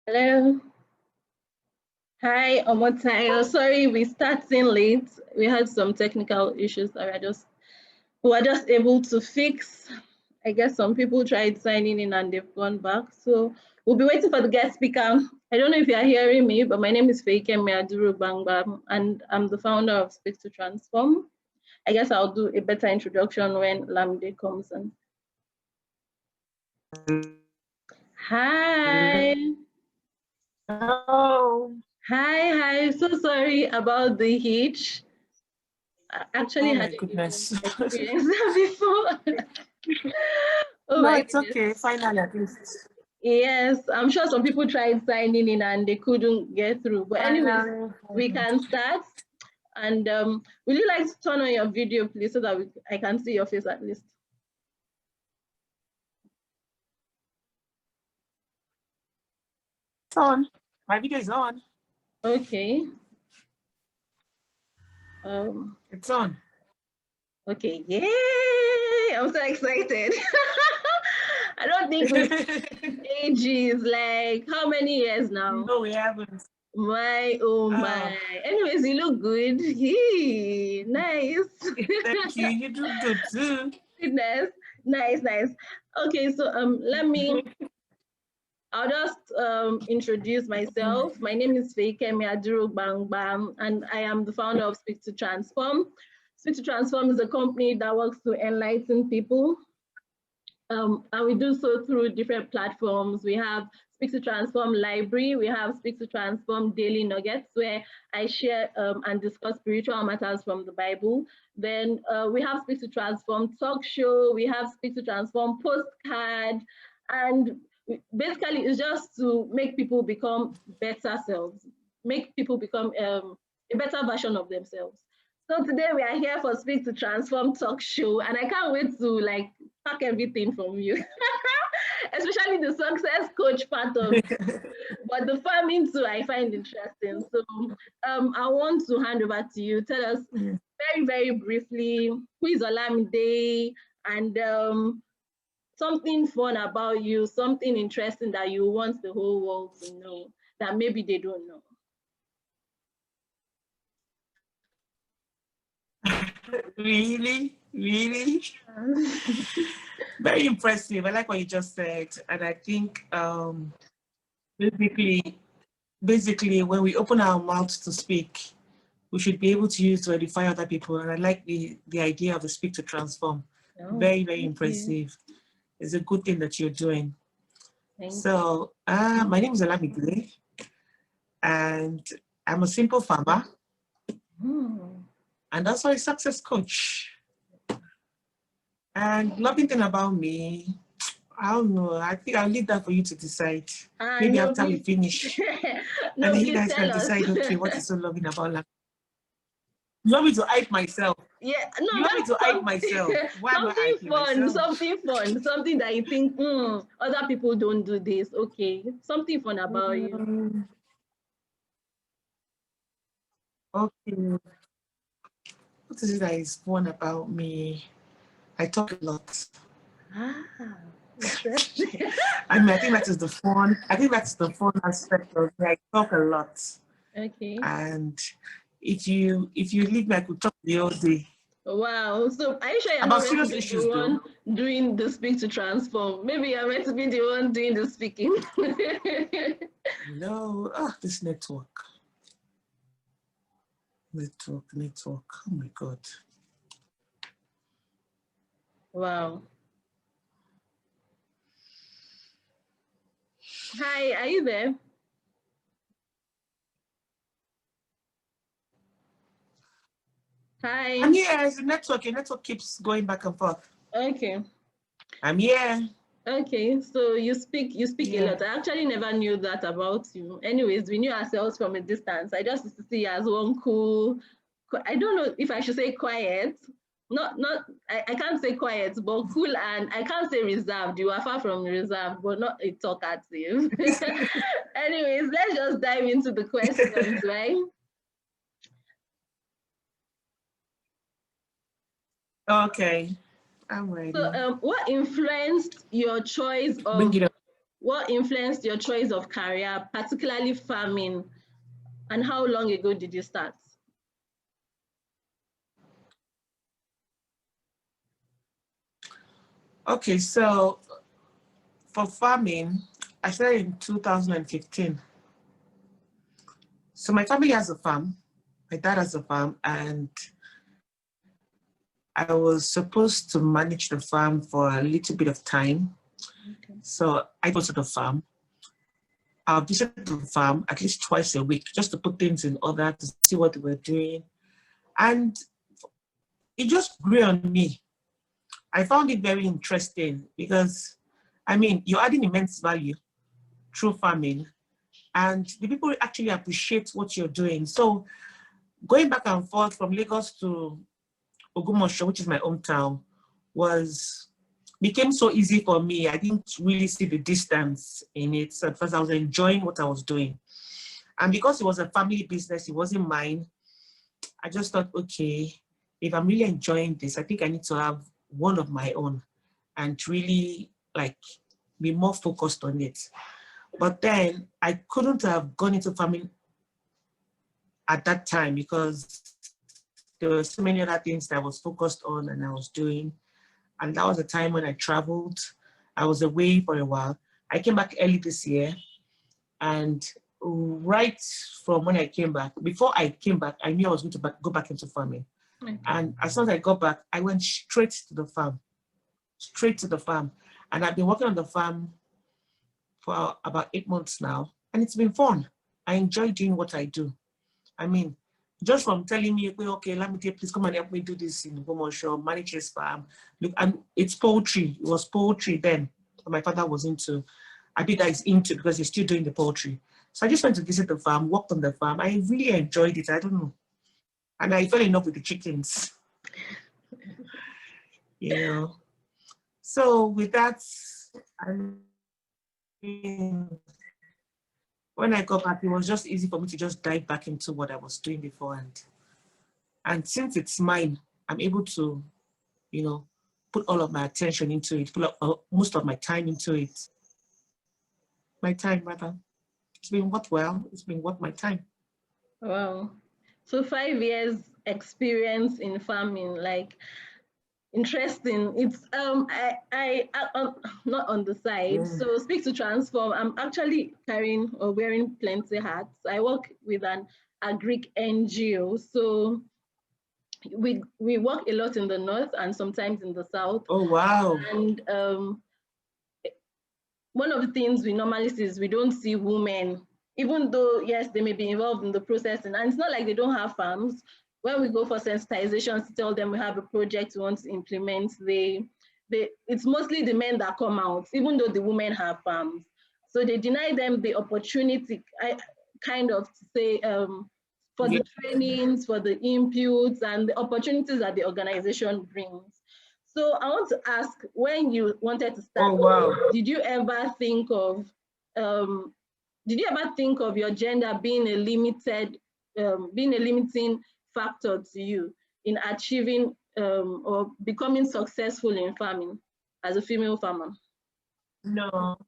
Hello. Hi, Omotayo. Sorry, we starting late. We had some technical issues that we were just able to fix. I guess some people tried signing in and they've gone back. So we'll be waiting for the guest speaker. I don't know if you're hearing me, but my name is Feikemi Aduru Bangbam, and I'm the founder of Speak to Transform. I guess I'll do a better introduction when Lamde comes in. Hi. Hello. Hi. So sorry about the hitch. I actually Oh had my a different goodness. experience before. Oh No, my it's goodness. okay. Finally, at least. Yes, I'm sure some people tried signing in and they couldn't get through. But anyways, Finally. we can start. And will you like to turn on your video, please, so that I can see your face at least? It's on. My video is on. Okay. It's on. Okay. Yay! I'm so excited. I don't think we've ages. Like how many years now? No, we haven't. Oh my. Anyways, you look good. Hey, nice. Thank you. You do good too. Goodness. Nice. Okay, so I'll just introduce myself. My name is Feikemi Aduru Bangbam, and I am the founder of Speak to Transform. Speak to Transform is a company that works to enlighten people. And we do so through different platforms. We have Speak to Transform Library, we have Speak to Transform Daily Nuggets, where I share and discuss spiritual matters from the Bible. Then we have Speak to Transform Talk Show, we have Speak to Transform Postcard, and basically it's just to make people become better selves, make people become a better version of themselves. So today we are here for Speak to Transform Talk Show, and I can't wait to pack everything from you, especially the success coach part of it. But the farming too, I find interesting. So I want to hand over to you. Tell us very briefly who is Olamide and something fun about you, something interesting that you want the whole world to know that maybe they don't know. Really? Very impressive. I like what you just said. And I think basically when we open our mouths to speak, we should be able to use to edify other people. And I like the idea of the Speak to Transform. Oh, Very impressive. It's a good thing that you're doing. Thank So my name is Olamide, and I'm a simple farmer and also a success coach. And loving thing about me, I don't know. I think I'll leave that for you to decide. Maybe no, after we finish. No, and then you please guys tell can us. decide, okay, what is so loving about life? You want me to hype myself? Yeah, no, You want me to hype myself? Why am I hyping myself? Something fun, something that you think, other people don't do this. Okay, something fun about you. Okay. What is it that is fun about me? I talk a lot. Interesting. I think that is the fun. I think that's the fun aspect of me. I talk a lot. Okay. And if you leave me, I could talk the whole day. Wow. So are you sure you're About not meant to serious be issues, the though. one doing the speak to transform? Maybe you're meant to be the one doing the speaking. No, this network. Network. Oh my God. Wow. Hi, are you there? Hi. I'm here. It's the network. Your network keeps going back and forth. Okay. I'm here. Okay, so you speak a lot. I actually never knew that about you. Anyways, we knew ourselves from a distance. I just used to see you as one cool, I don't know if I should say quiet. I can't say quiet, but cool, and I can't say reserved. You are far from reserved, but not a talkative. Anyways, let's just dive into the questions, right? Okay. I'm ready. So what influenced your choice Bring of it up. what influenced your choice of career, particularly farming, and how long ago did you start? Okay, so for farming, I started in 2015. So my family has a farm. My dad has a farm, and I was supposed to manage the farm for a little bit of time. Okay. So I go to the farm. I'll visit the farm at least twice a week just to put things in order, to see what they were doing. And it just grew on me. I found it very interesting because, I mean, you're adding immense value through farming, and the people actually appreciate what you're doing. So going back and forth from Lagos to Ogumosho, which is my hometown, became so easy for me. I didn't really see the distance in it. So at first I was enjoying what I was doing. And because it was a family business, it wasn't mine, I just thought, okay, if I'm really enjoying this, I think I need to have one of my own and really like be more focused on it. But then I couldn't have gone into farming at that time because there were so many other things that I was focused on and I was doing. And that was the time when I traveled. I was away for a while. I came back early this year. And right from when I came back, before I came back, I knew I was going to go back into farming. Okay. And as soon as I got back, I went straight to the farm. And I've been working on the farm for about 8 months now. And it's been fun. I enjoy doing what I do. I mean, just from telling me, okay, let me please come and help me do this in Ogumosho, manage this farm. Look, and it's poultry. It was poultry then. My father was into. Abida is into because he's still doing the poultry. So I just went to visit the farm, worked on the farm. I really enjoyed it. I don't know. And I fell in love with the chickens. You know. So with that, I mean, when I got back, it was just easy for me to just dive back into what I was doing beforehand. And since it's mine, I'm able to, you know, put all of my attention into it, put most of my time into it. My time, rather. It's been worthwhile. It's been worth my time. Wow. So 5 years experience in farming, like, interesting. It's I'm not on the side. Yeah. So Speak to Transform, I'm actually carrying or wearing plenty hats. I work with an agric NGO. So we work a lot in the north and sometimes in the south. Oh wow. And one of the things we normally see is we don't see women, even though yes, they may be involved in the processing. And it's not like they don't have farms. When we go for sensitizations to tell them we have a project we want to implement, it's mostly the men that come out, even though the women have farms. So they deny them the opportunity, kind of to say, for the trainings, for the inputs, and the opportunities that the organization brings. So I want to ask, when you wanted to start, did you ever think of your gender being a limiting factor to you in achieving or becoming successful in farming as a female farmer? No.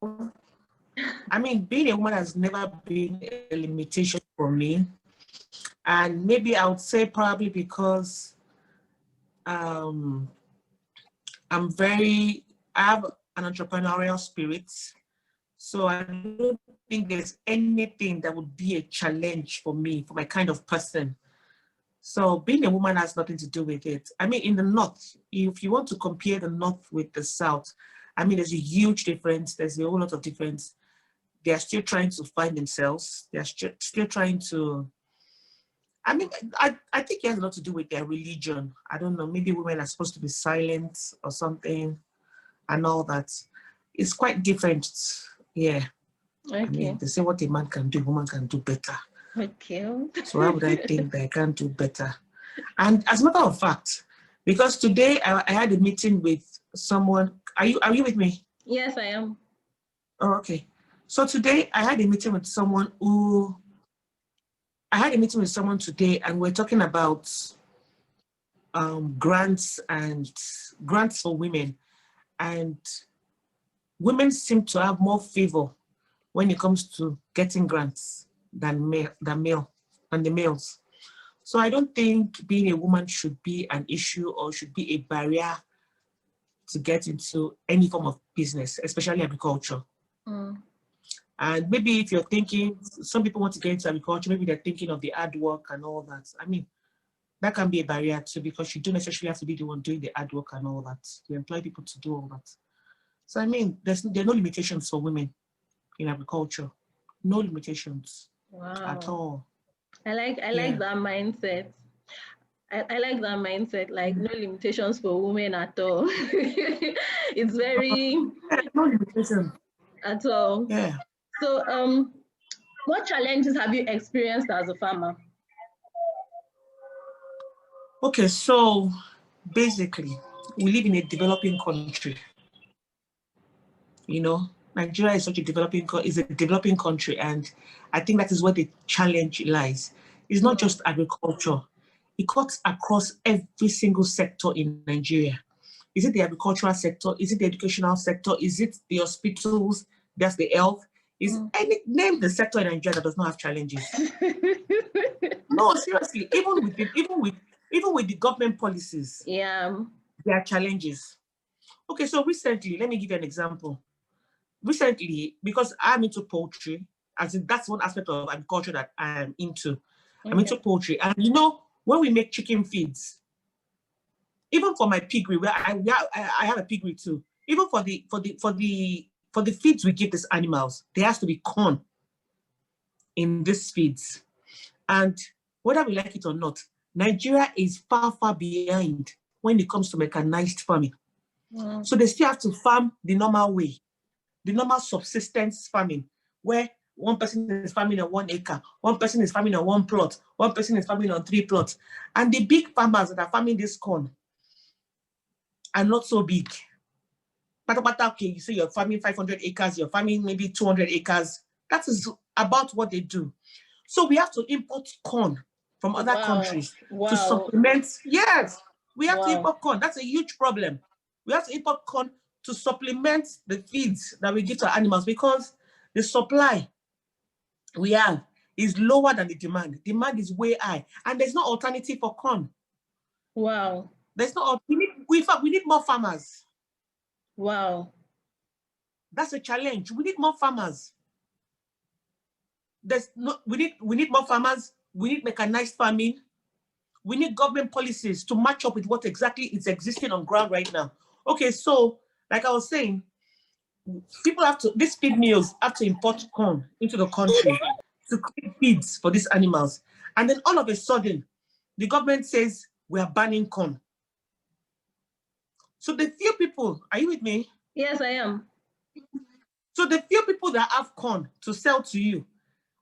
I mean, being a woman has never been a limitation for me. And maybe I would say probably because I have an entrepreneurial spirit. So I don't think there's anything that would be a challenge for me, for my kind of person. So being a woman has nothing to do with it. I mean, in the North, if you want to compare the North with the South, I mean, there's a huge difference. There's a whole lot of difference. They are still trying to find themselves. They are still trying to, I mean, I think it has a lot to do with their religion. I don't know, maybe women are supposed to be silent or something and all that. It's quite different, yeah. Okay. I mean, they say what a man can do, a woman can do better. Okay. So why would I think that I can't do better? And as a matter of fact, because today I had a meeting with someone. Are you with me? Yes, I am. Oh, okay. So today I had a meeting with someone today, and we're talking about grants for women. And women seem to have more favor when it comes to getting grants than the males. So I don't think being a woman should be an issue or should be a barrier to get into any form of business, especially agriculture. Mm. And maybe if you're thinking, some people want to get into agriculture, maybe they're thinking of the hard work and all that. I mean, that can be a barrier too, because you don't necessarily have to be the one doing the hard work and all that. You employ people to do all that. So I mean, there are no limitations for women in agriculture. No limitations at all. I like that mindset. I like that mindset, like no limitations for women at all. It's very no limitations at all. Yeah. So what challenges have you experienced as a farmer? Okay, so basically, we live in a developing country. You know, Nigeria is such a developing country, and I think that is where the challenge lies. It's not just agriculture; it cuts across every single sector in Nigeria. Is it the agricultural sector? Is it the educational sector? Is it the hospitals? That's the health. Name the sector in Nigeria that does not have challenges. No, seriously. Even with the government policies, there are challenges. Okay, so recently, let me give you an example. Recently, because I'm into poultry, as in that's one aspect of agriculture that I'm into. Okay. I'm into poultry, and you know, when we make chicken feeds, even for my piggery, where I have a piggery too. Even for the feeds we give these animals, there has to be corn in these feeds. And whether we like it or not, Nigeria is far, far behind when it comes to mechanized farming. So they still have to farm the normal way, the normal subsistence farming, where one person is farming on 1 acre, one person is farming on 1 plot, one person is farming on 3 plots. And the big farmers that are farming this corn are not so big. But okay, you say you're farming 500 acres, you're farming maybe 200 acres. That is about what they do. So we have to import corn from other countries to supplement. Yes, we have to import corn. That's a huge problem. We have to import corn to supplement the feeds that we give to animals, because the supply we have is lower than the demand. Demand is way high, and there's no alternative for corn. Wow. There's no. We need more farmers. Wow. That's a challenge. We need more farmers. We need more farmers. We need mechanized farming. We need government policies to match up with what exactly is existing on ground right now. Okay, so like I was saying, these feed mills have to import corn into the country to create feeds for these animals. And then all of a sudden, the government says we are banning corn. So the few people, are you with me? Yes, I am. So the few people that have corn to sell to you,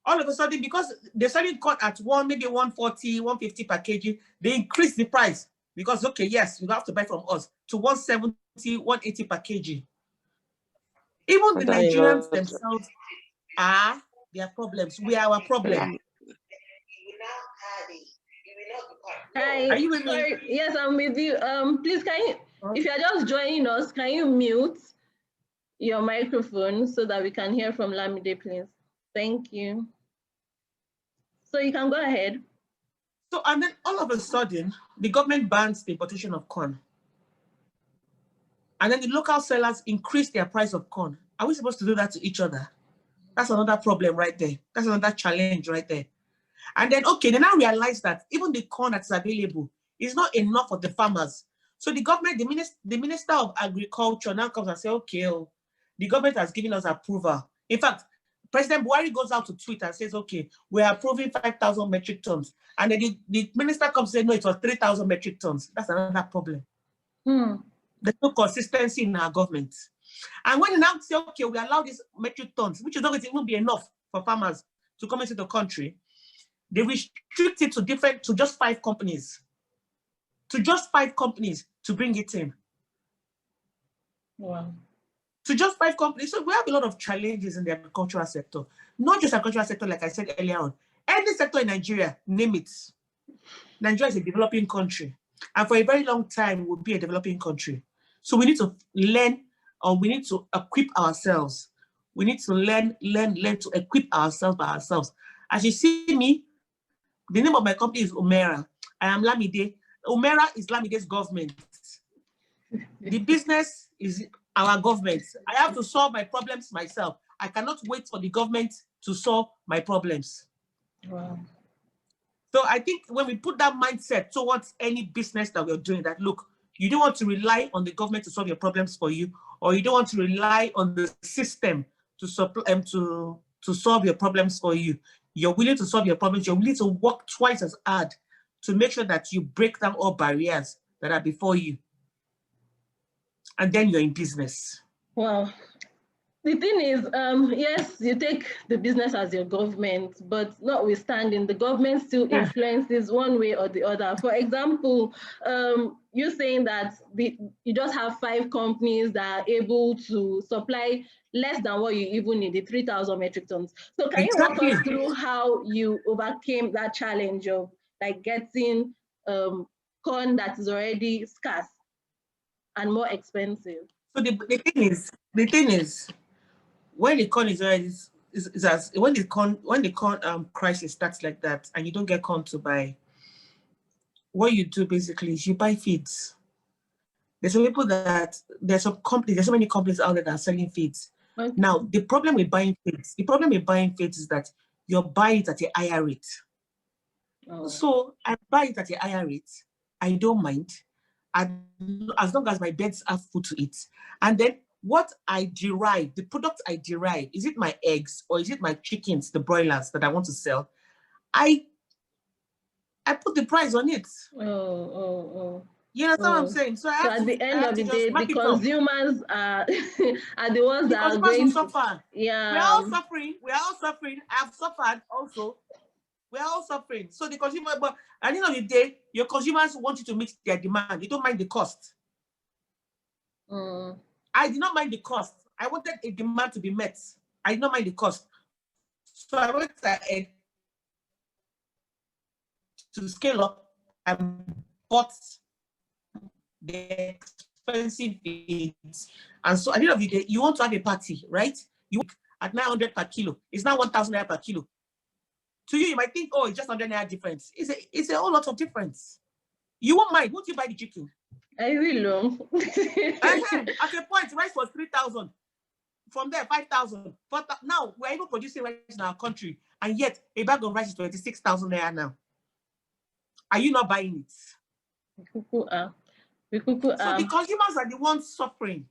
all of a sudden, because they're selling corn at maybe 140, 150 per kg, they increase the price. Because, okay, yes, you have to buy from us to 170, 180 per kg. Even the Nigerians themselves are their problems. We are our problem. Hi. Are you with me? Yes, I'm with you. Please, if you're just joining us, can you mute your microphone so that we can hear from Lamide, please? Thank you. So you can go ahead. So, and then all of a sudden, the government bans the importation of corn. And then the local sellers increase their price of corn. Are we supposed to do that to each other? That's another problem right there. That's another challenge right there. And then, okay, they now realize that even the corn that's available is not enough for the farmers. So the government, the Minister of Agriculture now comes and says, okay, the government has given us approval. In fact, President Buhari goes out to tweet and says, okay, we are approving 5,000 metric tons. And then the minister comes and says, no, it was 3,000 metric tons. That's another problem. There's no consistency in our government. And when they now say, okay, we allow these metric tons, which is not going to even be enough for farmers to come into the country, they restrict it to just 5 companies. To just 5 companies to bring it in. Wow. To just 5 companies. So we have a lot of challenges in the agricultural sector. Not just agricultural sector, like I said earlier on. Any sector in Nigeria, name it. Nigeria is a developing country. And for a very long time, we'll be a developing country. So we need to learn or we need to equip ourselves. We need to learn to equip ourselves by ourselves. As you see me, the name of my company is Umera. I am Lamide. Umera is Lamide's government. The business is our government. I have to solve my problems myself. I cannot wait for the government to solve my problems. Wow. So I think when we put that mindset towards any business that we're doing, that look, you don't want to rely on the government to solve your problems for you, or you don't want to rely on the system to solve your problems for you. You're willing to solve your problems. You're willing to work twice as hard to make sure that you break down all barriers that are before you. And then you're in business. Wow. The thing is, yes, you take the business as your government, but notwithstanding, the government still influences one way or the other. For example, you're saying that you just have 5 companies that are able to supply less than what you even need, the 3,000 metric tons. So can you walk us through how you overcame that challenge of like getting corn that is already scarce and more expensive? So the thing is, when the corn is already when the corn crisis starts like that, and you don't get corn to buy, what you do basically is you buy feeds. There's some people there's so many companies out there that are selling feeds. Okay. Now the problem with buying feeds is that you're buying it at a higher rate. Oh. So I buy it at a higher rate. I don't mind, as long as my birds have food to eat. And then what I derive, the product I derive, is it my eggs or is it my chickens, the broilers that I want to sell? I put the price on it. You know what I'm saying? So at the end of the day, the consumers are the ones that are going to suffer. Yeah. We're all suffering. I've suffered also. We're all suffering. So the consumer, but at the end of the day, your consumers want you to meet their demand. They don't mind the cost. I did not mind the cost. I wanted a demand to be met. I did not mind the cost. So I went ahead to scale up and bought the expensive feeds. And so at the end of the day, you want to have a party, right? You at 900 per kilo. It's now 1,000 naira per kilo. To you, you might think, oh, it's just 100 naira difference. It's a whole lot of difference. You won't mind. Won't you buy the chicken? I will. At a point, rice was 3,000. From there, 5,000. Now, we're even producing rice in our country, and yet a bag of rice is 26,000 naira now. Are you not buying it? So the consumers are the ones suffering.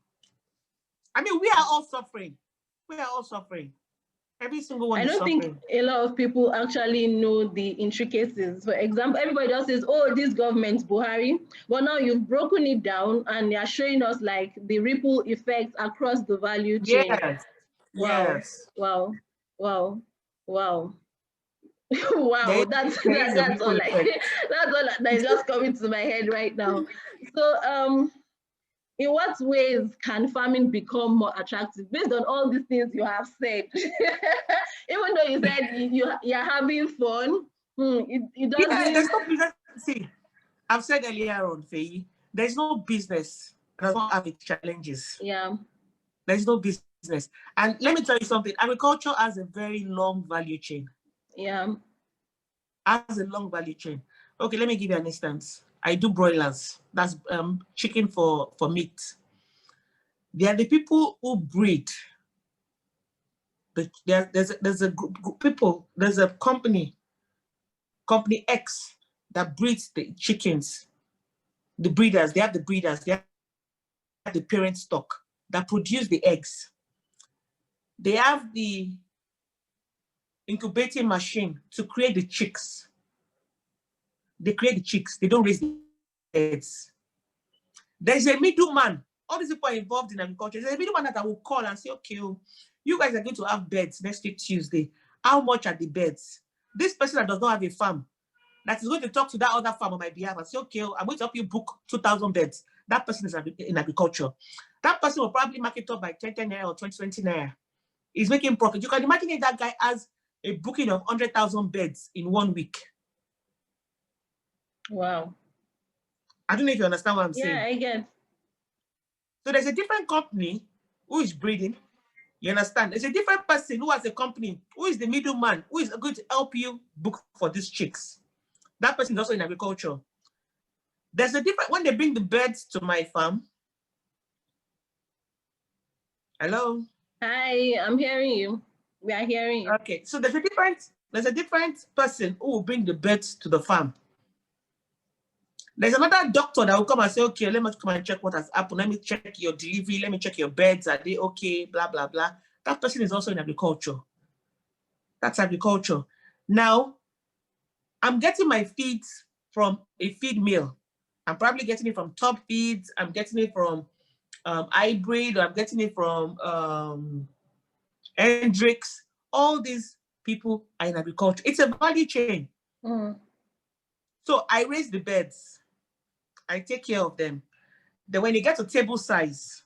I mean, we are all suffering. Every single one is suffering. I don't think a lot of people actually know the intricacies. For example, everybody just says, oh, this government, Buhari. But now you've broken it down and you're showing us like the ripple effects across the value chain. Yes. Wow. Yes. Wow. Wow. Wow. Wow. That's all that is just coming to my head right now. So in what ways can farming become more attractive based on all these things you have said? Even though you said you're having fun, it doesn't. Yeah, there's no business. See, I've said earlier on, Faye, there's no business that does not have its challenges. Yeah. There's no business. And let me tell you something, agriculture has a very long value chain. Yeah. Has a long value chain. Okay, let me give you an instance. I do broilers. That's chicken for meat. They are the people who breed. There's a group people. There's a company X that breeds the chickens. The breeders. They have the breeders. They have the parent stock that produce the eggs. They have the incubating machine to create the chicks. They create the chicks. They don't raise the eggs. There's a middleman. All these people are involved in agriculture. There's a middleman that I will call and say, okay, you guys are going to have birds next week, Tuesday. How much are the birds? This person that does not have a farm, that is going to talk to that other farm on my behalf and say, okay, I'm going to help you book 2,000 birds. That person is in agriculture. That person will probably mark it up by 10 naira or 20 naira. He's making profit. You can imagine if that guy has a booking of 100,000 birds in 1 week. Wow. I don't know if you understand what I'm saying. Yeah, I get. So there's a different company who is breeding. You understand? There's a different person who has a company, who is the middleman, who is going to help you book for these chicks. That person is also in agriculture. There's a different, when they bring the birds to my farm. Hello? Hi, I'm hearing you. We are hearing you. Okay, so there's a different person who will bring the birds to the farm. There's another doctor that will come and say, okay, let me come and check what has happened. Let me check your delivery. Let me check your beds. Are they okay? Blah, blah, blah. That person is also in agriculture. That's agriculture. Now, I'm getting my feeds from a feed mill. I'm probably getting it from Top Feeds. I'm getting it from Hybrid. Or I'm getting it from Hendrix. All these people are in agriculture. It's a value chain. Mm. So I raise the birds. I take care of them. Then when they get to table size,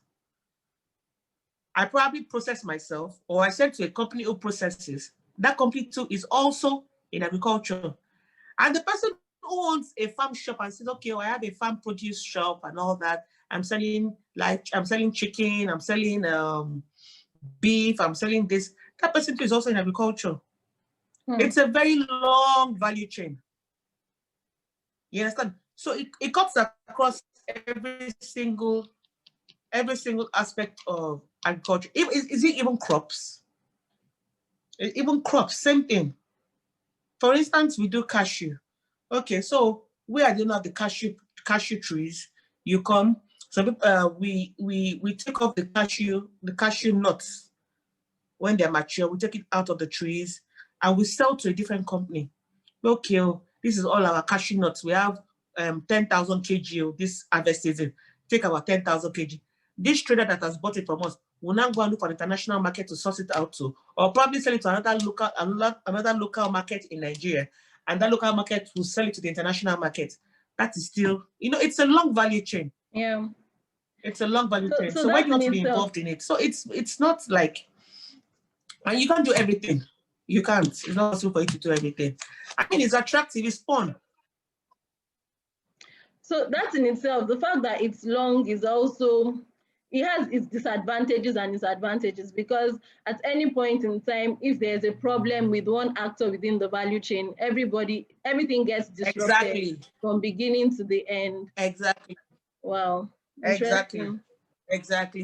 I probably process myself, or I send to a company who processes. That company too is also in agriculture. And the person who owns a farm shop and says, okay, well, I have a farm produce shop and all that. I'm selling chicken, I'm selling beef, I'm selling this. That person too is also in agriculture. It's a very long value chain. You understand? So it cuts across every single aspect of agriculture. Is it even crops? Even crops, same thing. For instance, we do cashew. Okay, so where I don't have the cashew trees, you come. So we take off the cashew nuts when they're mature. We take it out of the trees and we sell to a different company. Okay, this is all our cashew nuts. We have 10,000 kg this harvest season. Take our 10,000 kg. This trader that has bought it from us will now go and look for the international market to source it out to, or probably sell it to another local market in Nigeria, and that local market will sell it to the international market. That is still, it's a long value chain. Yeah. It's a long value chain. So why not be involved in it? So it's not like, and you can't do everything. You can't. It's not possible for you to do everything. I mean, it's attractive. It's fun. So that in itself, the fact that it's long is also, it has its disadvantages and its advantages, because at any point in time, if there's a problem with one actor within the value chain, everything gets disrupted from beginning to the end. Exactly. Wow. Exactly.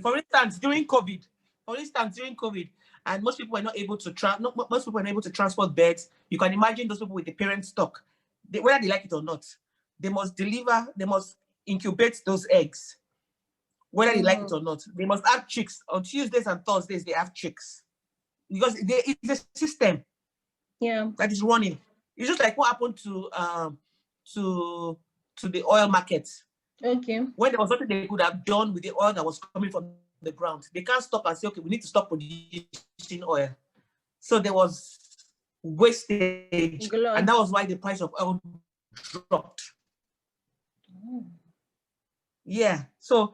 For instance, during COVID, and most people are not able to transport beds. You can imagine those people with the parent stock, whether they like it or not, they must incubate those eggs, whether they like it or not. They must have chicks. On Tuesdays and Thursdays, they have chicks. Because it's a system that is running. It's just like what happened to the oil market. Okay. When there was nothing they could have done with the oil that was coming from the ground, they can't stop and say, okay, we need to stop producing oil. So there was wastage, and that was why the price of oil dropped. Yeah. So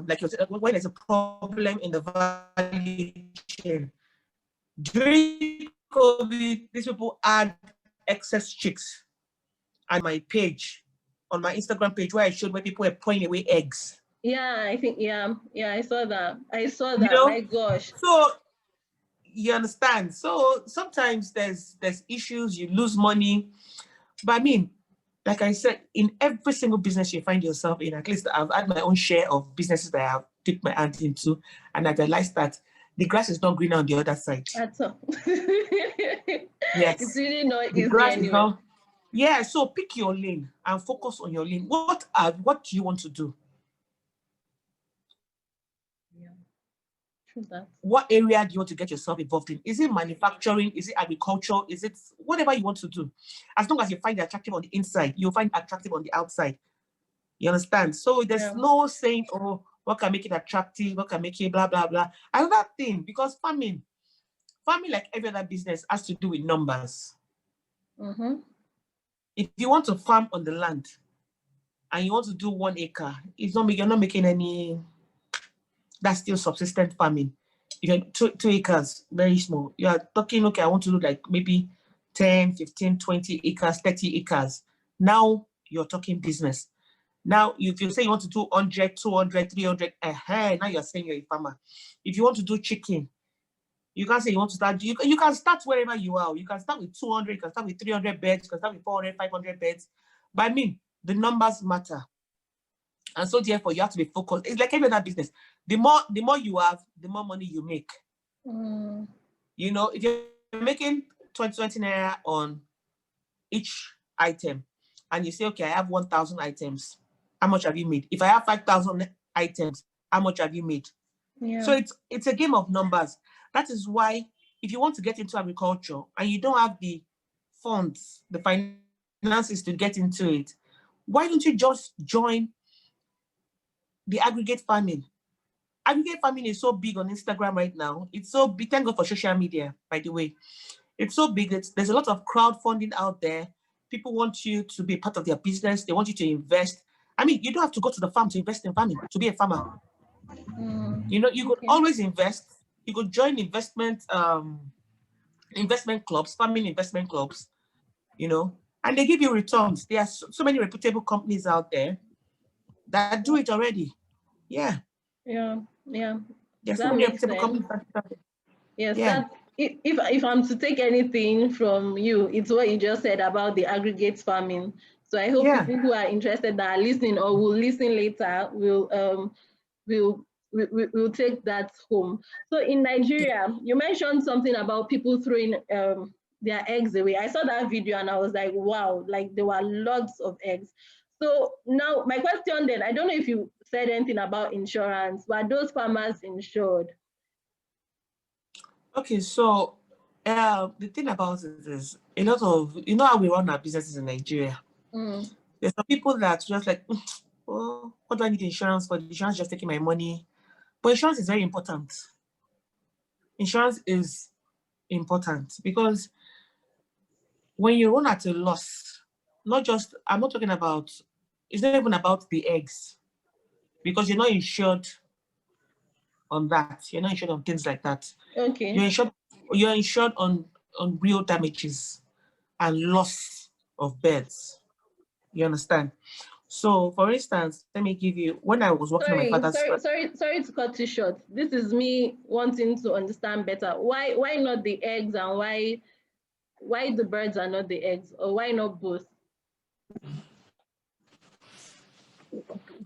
like you said, when there's a problem in the value chain, during COVID, these people had excess chicks. On my page, on my Instagram page, where I showed where people were pouring away eggs. Yeah, I think, I saw that. My gosh. So you understand. So sometimes there's issues, you lose money. But I mean, like I said, in every single business you find yourself in, at least I've had my own share of businesses that I have dipped my hand into, and I realized that the grass is not greener on the other side. That's all. Yes. It's really not the easy grass anyway. Is not, yeah, so pick your lane and focus on your lane. What do you want to do? Yeah, true that. What area do you want to get yourself involved in? Is it manufacturing? Is it agriculture? Is it whatever you want to do? As long as you find it attractive on the inside, you'll find it attractive on the outside. You understand? So there's no saying, oh, what can make it attractive? What can make it blah, blah, blah. Another thing, because farming, like every other business, has to do with numbers. Mm-hmm. If you want to farm on the land and you want to do 1 acre, you're not making any, that's still subsistent farming. If you're 2 acres, very small, you are talking, okay, I want to do like maybe 10, 15, 20 acres, 30 acres. Now you're talking business. Now, if you say you want to do 100, 200, 300, now you're saying you're a farmer. If you want to do chicken, you can't say you want to start. You can start wherever you are. You can start with 200, you can start with 300 beds, you can start with 400, 500 beds. But I mean, the numbers matter. And so therefore, you have to be focused. It's like any other business. The more you have, the more money you make. You know, if you're making 20 naira on each item, and you say, okay, I have 1,000 items, how much have you made? If I have 5,000 items, how much have you made? Yeah. So it's a game of numbers. That is why if you want to get into agriculture and you don't have the funds, the finances to get into it, why don't you just join the aggregate farming? Aggregate farming is so big on Instagram right now. It's so big. Thank God for social media, by the way. It's so big. There's a lot of crowdfunding out there. People want you to be part of their business. They want you to invest. I mean, you don't have to go to the farm to invest in farming, to be a farmer. You know, you could always invest. You could join investment clubs, farming investment clubs, you know, and they give you returns. There are so many reputable companies out there that do it already. Yeah. There's so many reputable companies. Yes, yeah. If I'm to take anything from you, it's what you just said about the aggregate farming. So I hope people who are interested that are listening or will listen later will take that home. So in Nigeria, you mentioned something about people throwing their eggs away. I saw that video and I was like, wow, like there were lots of eggs. So now my question then, I don't know if you said anything about insurance. Were those farmers insured? Okay, so the thing about it is a lot of, you know how we run our businesses in Nigeria. There's some people that just like, oh, what do I need insurance for? The insurance just taking my money. But insurance is very important. Insurance is important because when you run at a loss, I'm not talking about, it's not even about the eggs because you're not insured on that. You're not insured on things like that. Okay. You're insured on real damages and loss of birds. You understand? So, for instance, let me give you, when I was working on my father's... Sorry to cut you short. This is me wanting to understand better. Why not the eggs and why the birds are not the eggs? Or why not both?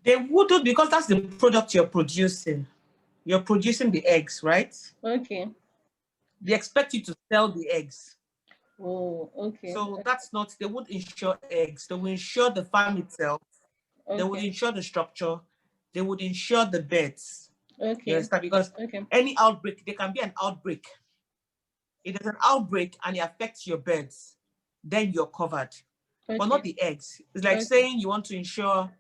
They wouldn't, because that's the product you're producing. You're producing the eggs, right? Okay. They expect you to sell the eggs. Oh, okay. So that's not, they would insure eggs. They will insure the farm itself. Okay. They would insure the structure. They would insure the beds. Okay. You understand? Because any outbreak, there can be an outbreak. If there's an outbreak and it affects your beds, then you're covered. Okay. But not the eggs. It's like saying you want to insure,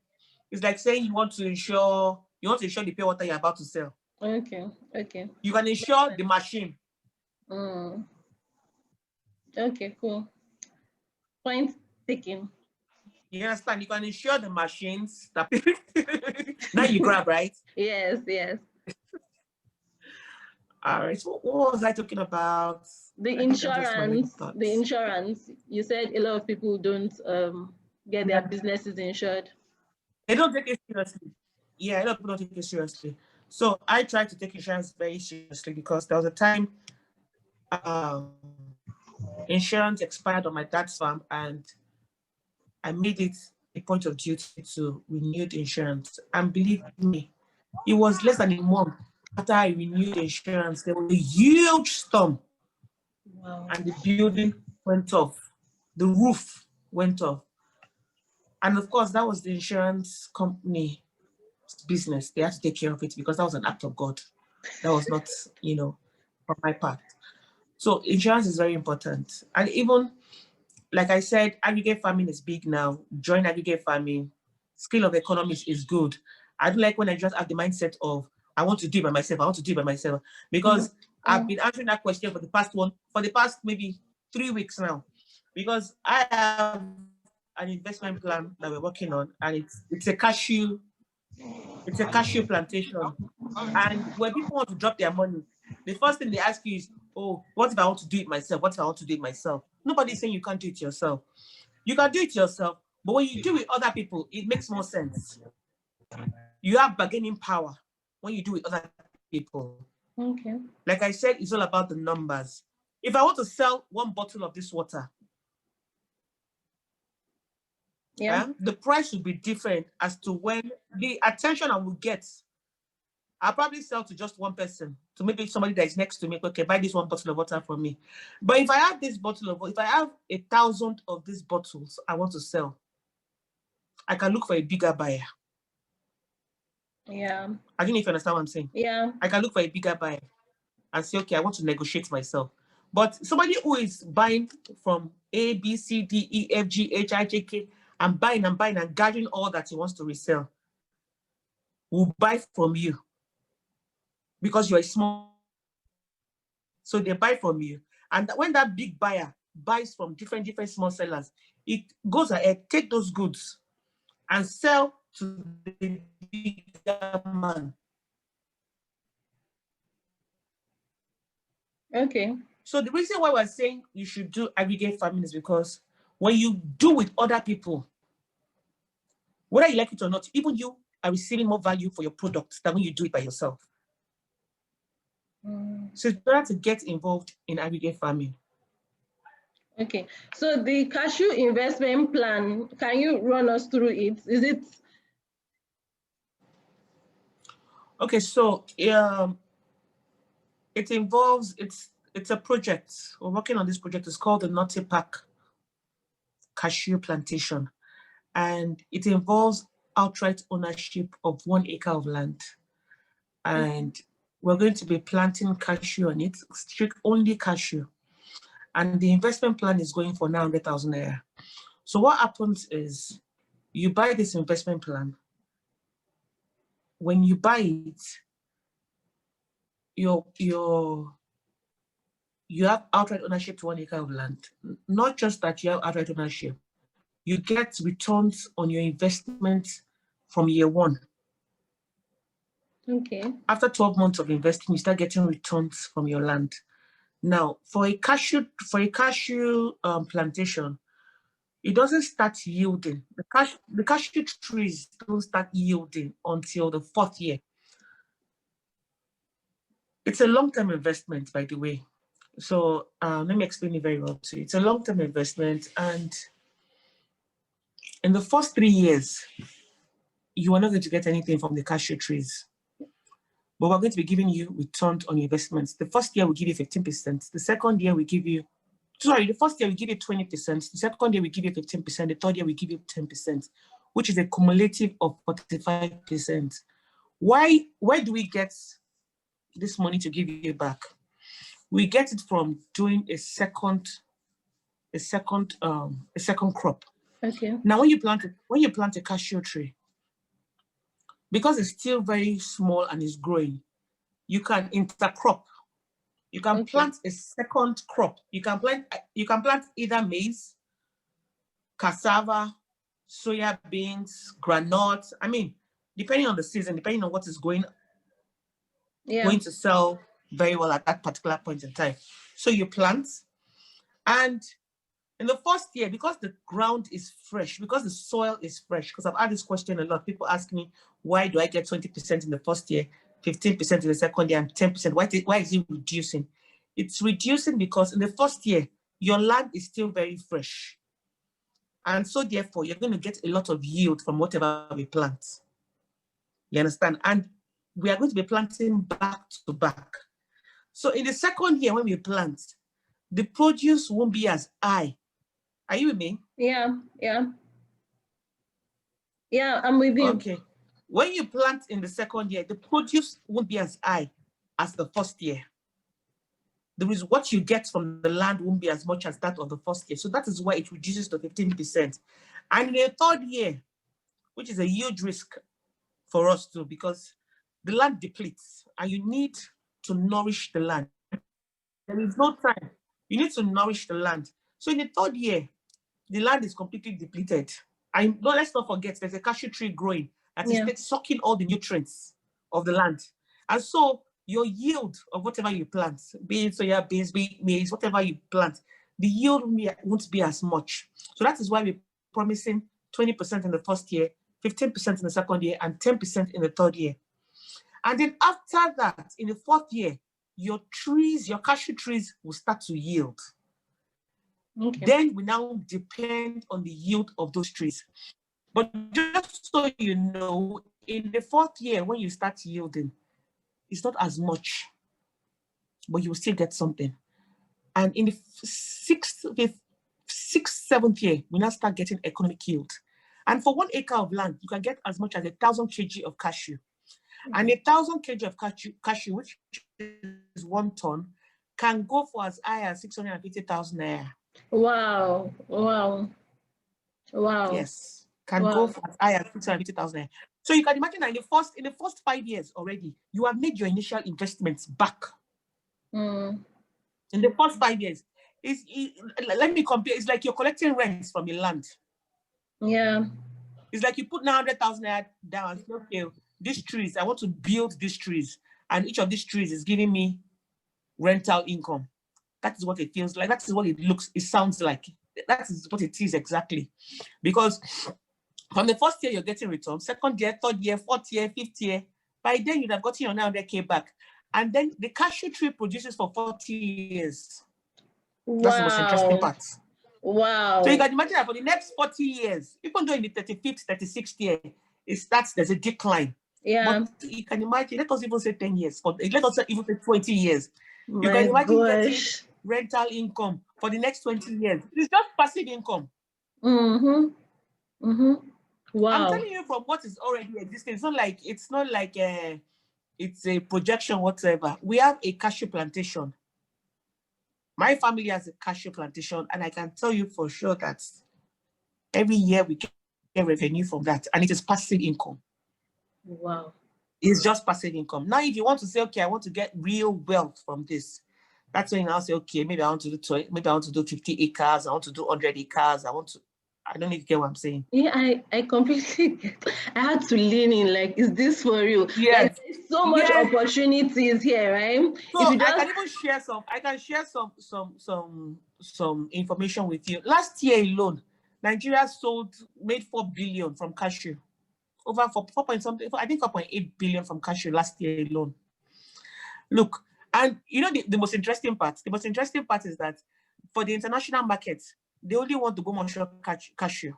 it's like saying you want to insure the pure water you're about to sell. Okay. You can insure the machine. Okay, cool. Point taken. You understand? You can insure the machines that now you grab, right? Yes. All right. So what was I talking about? The insurance. You said a lot of people don't get their businesses insured. They don't take it seriously. Yeah, a lot of people don't take it seriously. So I tried to take insurance very seriously because there was a time insurance expired on my dad's farm and I made it a point of duty to renew the insurance. And believe me, it was less than a month after I renewed the insurance, there was a huge storm. Wow. And the building went off. The roof went off. And of course, that was the insurance company business. They had to take care of it because that was an act of God. That was not, on my part. So insurance is very important. And even, like I said, aggregate farming is big now. Join aggregate farming. Scale of economies is good. I don't like when I just have the mindset of, I want to do it by myself. Because I've been answering that question for the past maybe 3 weeks now. Because I have an investment plan that we're working on, and it's a cashew plantation. And when people want to drop their money, the first thing they ask you is, oh, what if I want to do it myself? Nobody's saying you can't do it yourself. You can do it yourself, But when you do with other people, it makes more sense. You have bargaining power when you do with other people. Okay. Like I said, it's all about the numbers. If I want to sell 1 bottle of this water, Yeah. the price will be different as to when the attention I will get. I'll probably sell to just one person, to maybe somebody that is next to me. Okay, buy this 1 bottle of water from me. But if I have this bottle of, if I have 1,000 of these bottles I want to sell, I can look for a bigger buyer. Yeah. I don't know if you understand what I'm saying. Yeah. I can look for a bigger buyer and say, okay, I want to negotiate myself. But somebody who is buying from A, B, C, D, E, F, G, H, I, J, K, and buying and gathering all that he wants to resell, will buy from you because you're small. So they buy from you. And when that big buyer buys from different small sellers, it goes ahead, take those goods and sell to the bigger man. Okay. So the reason why we're saying you should do aggregate farming is because when you do with other people, whether you like it or not, even you are receiving more value for your product than when you do it by yourself. So it's better to get involved in aggregate farming. Okay. So the cashew investment plan, can you run us through it? Is it? Okay, so it involves, it's a project. We're working on this project. It's called the Naughty Park Cashew Plantation. And it involves outright ownership of 1 acre of land. And we're going to be planting cashew on it, strict only cashew. And the investment plan is going for 900,000 naira. So what happens is you buy this investment plan. When you buy it, you have outright ownership to 1 acre of land. Not just that you have outright ownership, you get returns on your investment from year 1. Okay. After 12 months of investing, you start getting returns from your land. Now, for a cashew plantation, it doesn't start yielding. The cashew trees don't start yielding until the 4th year. It's a long-term investment, by the way. So let me explain it very well to you. It's a long-term investment, and in the first 3 years, you are not going to get anything from the cashew trees. But we're going to be giving you returns on your investments. The first year we give you 15%. The second year we give you, the first year we give you 20%. The second year we give you 15%. The third year we give you 10%, which is a cumulative of 45%. Why do we get this money to give you back? We get it from doing a second crop. Okay. Now, when you plant a cashew tree, because it's still very small and is growing, you can intercrop. You can plant a second crop. You can plant either maize, cassava, soya beans, groundnuts. I mean, depending on the season, depending on what is going to sell very well at that particular point in time. So you plant, and in the first year, because the ground is fresh, because the soil is fresh, because I've had this question a lot. People ask me, why do I get 20% in the first year, 15% in the second year, and 10%? Why is it reducing? It's reducing because in the first year, your land is still very fresh. And so therefore, you're going to get a lot of yield from whatever we plant. You understand? And we are going to be planting back to back. So in the second year, when we plant, the produce won't be as high. Are you with me? Yeah, I'm with you. Okay. When you plant in the second year, the produce won't be as high as the first year. What you get from the land won't be as much as that of the first year. So that is why it reduces to 15%. And in the third year, which is a huge risk for us too, because the land depletes and you need to nourish the land. There is no time. You need to nourish the land. So in the third year, the land is completely depleted. And let's not forget, there's a cashew tree growing that is sucking all the nutrients of the land. And so your yield of whatever you plant, be it soya beans, be it maize, whatever you plant, the yield won't be as much. So that is why we're promising 20% in the first year, 15% in the second year, and 10% in the third year. And then after that, in the fourth year, your trees, your cashew trees will start to yield. Okay. Then we now depend on the yield of those trees. But just so you know, in the fourth year, when you start yielding, it's not as much, but you will still get something. And in the sixth, seventh year, we now start getting economic yield. And for 1 acre of land, you can get as much as 1,000 kg of cashew. And 1,000 kg of cashew, which is 1 ton, can go for as high as 650,000 naira. Wow! Wow! Wow! Yes, can go for as high as 650,000 naira. So you can imagine that in the first 5 years already, you have made your initial investments back. In the first 5 years, let me compare. It's like you're collecting rents from your land. Yeah. It's like you put 900,000 naira down and say, okay, these trees, I want to build these trees, and each of these trees is giving me rental income. That is what it feels like. That is what it sounds like. That is what it is exactly. Because from the first year, you're getting returns. Second year, third year, fourth year, fifth year. By then, you'd have gotten your 900K back. And then the cashew tree produces for 40 years. Wow. That's the most interesting part. Wow. So you can imagine that for the next 40 years, even though in the 35th, 36th year, there's a decline. Yeah. But you can imagine, let us even say 10 years, or let us even say 20 years. You can imagine getting rental income for the next 20 years. It's just passive income. Mm-hmm. Mm-hmm. Wow. I'm telling you from what is already existing. It's not like it's a projection whatsoever. We have a cashew plantation. My family has a cashew plantation, and I can tell you for sure that every year we get revenue from that, and it is passive income. Wow. It's just passive income. Now, if you want to say, okay, I want to get real wealth from this, that's when I'll say, okay, maybe I want to do 50 acres, I want to do 100 acres, I don't need to get what I'm saying. Yeah, I completely I had to lean in, like, is this for real? Yes. Like, there's so much opportunities here, right? So I can even share some information with you. Last year alone, Nigeria made 4 billion from cashew. Over 4 point something, I think 4.8 billion from cashew last year alone. Look, and you know the most interesting part? The most interesting part is that for the international market, they only want to go more cashew.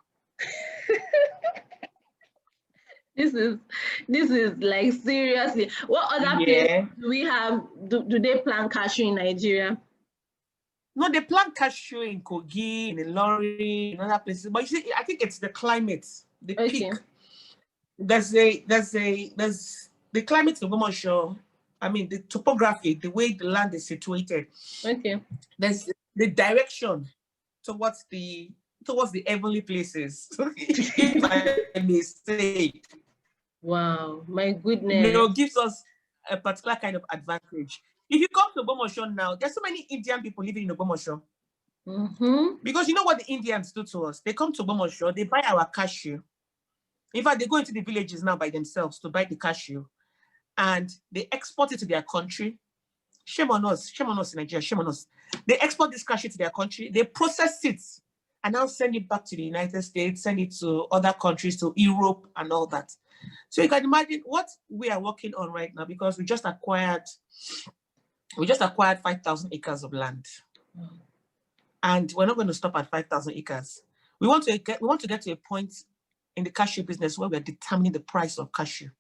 This is like, seriously. What other places do we have? Do they plant cashew in Nigeria? No, they plant cashew in Kogi, in Ilorin, in other places. But you see, I think it's the climate, the peak. There's the climate of Ogbomoso. I mean, the topography, the way the land is situated. Okay. There's the direction towards the heavenly places, if I may say. Wow, my goodness. You know, gives us a particular kind of advantage. If you come to Ogbomoso now, there's so many Indian people living in Ogbomoso. Because you know what the Indians do to us? They come to Ogbomoso, they buy our cashew. In fact, they go into the villages now by themselves to buy the cashew, and they export it to their country. Shame on us in Nigeria, shame on us. They export this cashew to their country, they process it, and now send it back to the United States, send it to other countries, to Europe and all that. So you can imagine what we are working on right now, because we just acquired 5,000 acres of land. And we're not going to stop at 5,000 acres. We want to get to a point in the cashew business where we're determining the price of cashew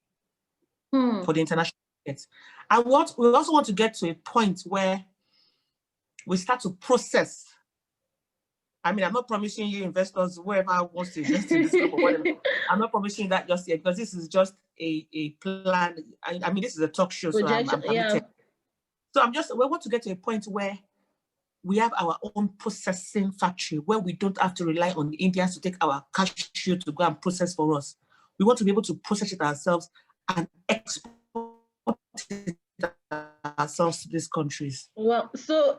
for the international market. And we also want to get to a point where we start to process. I mean, I'm not promising you investors, whoever wants to invest in this group or whatever, I'm not promising that just yet, because this is just a plan. I mean, this is a talk show, so I'm committed. So we want to get to a point where we have our own processing factory, where we don't have to rely on the Indians to take our cashew to go and process for us. We want to be able to process it ourselves and export it ourselves to these countries. Well, so